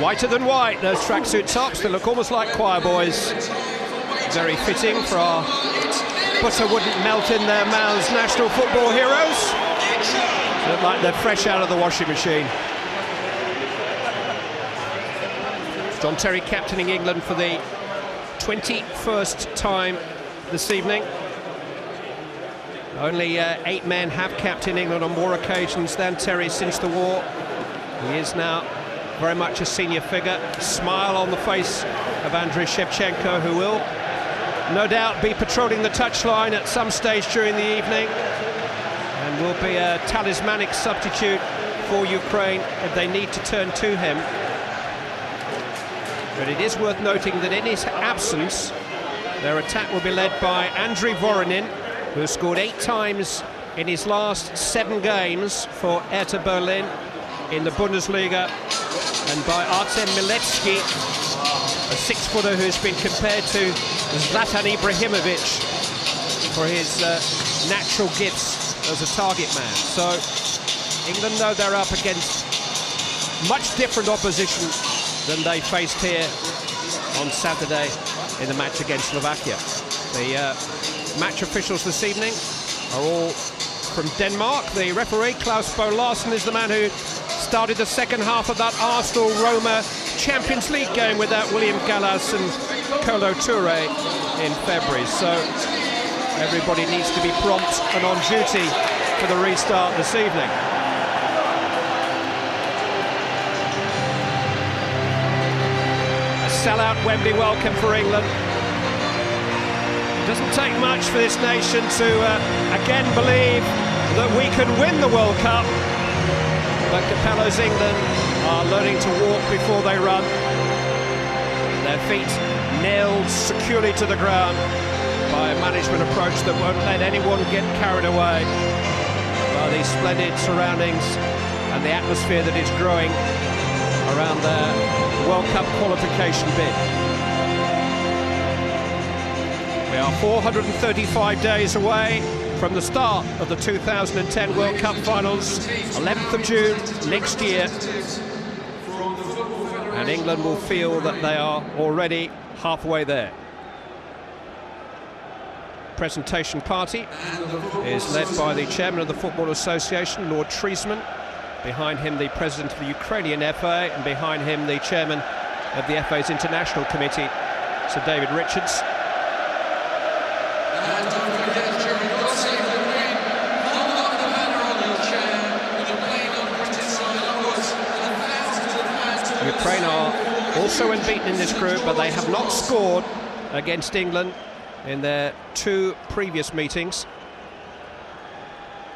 Whiter than white, those tracksuit tops. They look almost like choir boys. Very fitting for our butter wouldn't melt in their mouths national football heroes. Look like they're fresh out of the washing machine. John Terry captaining England for the 21st time this evening. Only 8 men have captained England on more occasions than Terry since the war. He is now very much a senior figure. Smile on the face of Andriy Shevchenko, who will no doubt be patrolling the touchline at some stage during the evening and will be a talismanic substitute for Ukraine if they need to turn to him. But it is worth noting that in his absence, their attack will be led by Andriy Voronin, who has scored 8 times in his last 7 games for Hertha Berlin in the Bundesliga, and by Artem Milevsky, a 6-footer who's been compared to Zlatan Ibrahimovic for his natural gifts as a target man. So England know they're up against much different opposition than they faced here on Saturday in the match against Slovakia. The match officials this evening are all from Denmark. The referee, Claus Bo Larsen, is the man who started the second half of that Arsenal-Roma Champions League game with that William Gallas and Kolo Touré in February. So everybody needs to be prompt and on duty for the restart this evening. Sell-out Wembley welcome for England. It doesn't take much for this nation to again believe that we can win the World Cup. But Capello's England are learning to walk before they run. Their feet nailed securely to the ground by a management approach that won't let anyone get carried away by these splendid surroundings and the atmosphere that is growing around their World Cup qualification bid. We are 435 days away from the start of the 2010 World Cup finals, 11th of June next year. And England will feel that they are already halfway there. Presentation party is led by the chairman of the Football Association, Lord Treisman. Behind him, the president of the Ukrainian FA, and behind him, the chairman of the FA's International Committee, Sir David Richards. And don't forget, during your ceremony, hold up the banner on your chair with a plain unprinted sign upwards and thousands of fans. Ukraine are also unbeaten in this group, but they have not scored against England in their 2 previous meetings.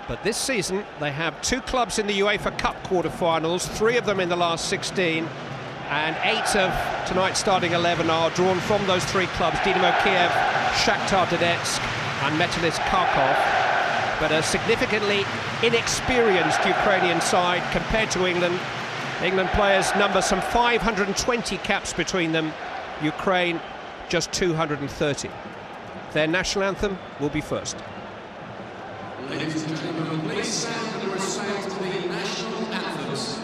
But this season, they have 2 clubs in the UEFA Cup quarter-finals, 3 of them in the last 16, and 8 of tonight's starting 11 are drawn from those 3 clubs: Dynamo Kiev, Shakhtar Donetsk and Metalist Kharkov. But a significantly inexperienced Ukrainian side compared to England. England players number some 520 caps between them, Ukraine just 230. Their national anthem will be first. Ladies and gentlemen, please stand and respect the national anthems.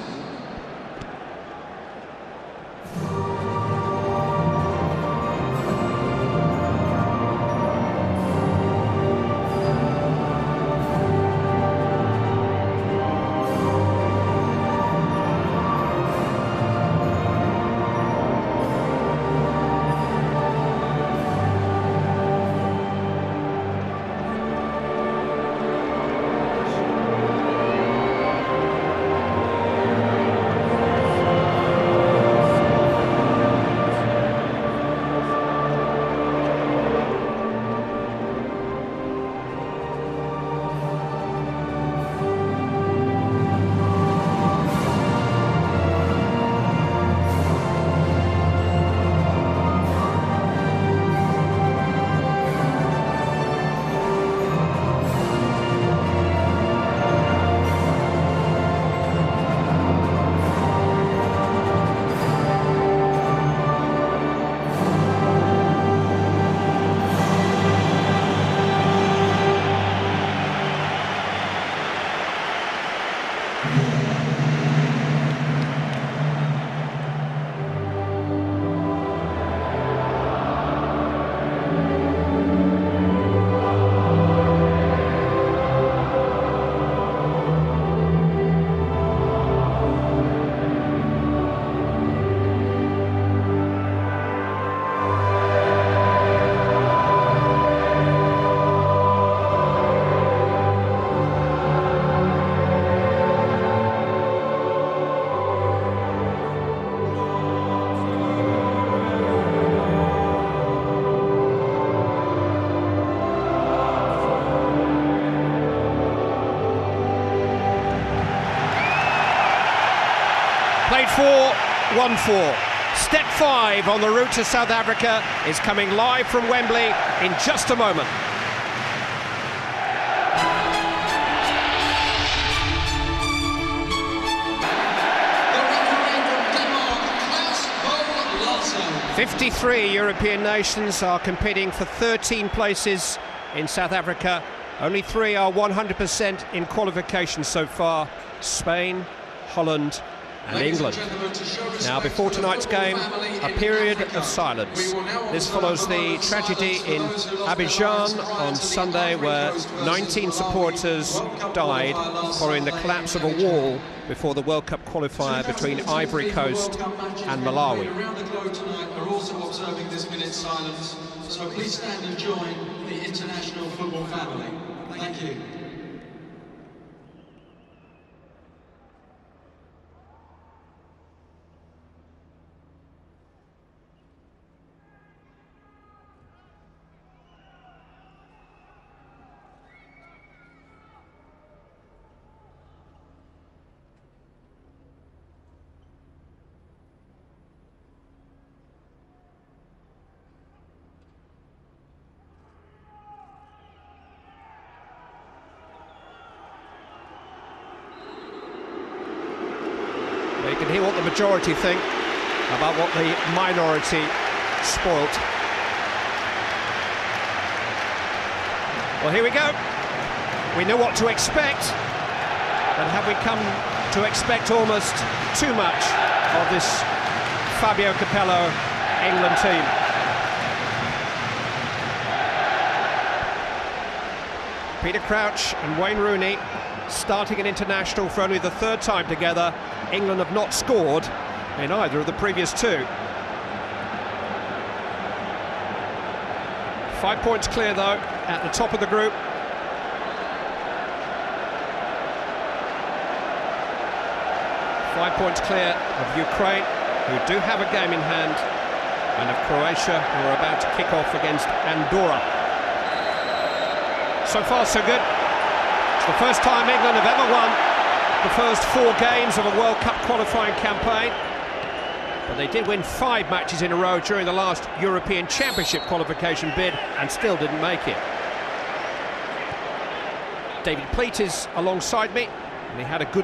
played for, won for. Step 5 on the route to South Africa is coming live from Wembley in just a moment. The referee from Denmark, 53 European nations are competing for 13 places in South Africa. Only 3 are 100% in qualification so far: Spain, Holland and England. Now, before tonight's game, a period of silence. This follows the tragedy in Abidjan on Sunday, where 19 supporters died following the collapse of a wall before the World Cup qualifier between Ivory Coast and Malawi. Around the globe tonight are also observing this minute's silence. So please stand and join the international football family. Thank you. You can hear what the majority think about what the minority spoilt. Well, here we go. We know what to expect, and have we come to expect almost too much of this Fabio Capello England team? Peter Crouch and Wayne Rooney starting an international for only the 3rd time together. England have not scored in either of the previous 2. 5 points clear, though, at the top of the group. Five points clear of Ukraine, who do have a game in hand, and of Croatia, who are about to kick off against Andorra. So far, so good. It's the first time England have ever won the first 4 games of a World Cup qualifying campaign, but they did win 5 matches in a row during the last European Championship qualification bid and still didn't make it. David Pleat is alongside me, and he had a good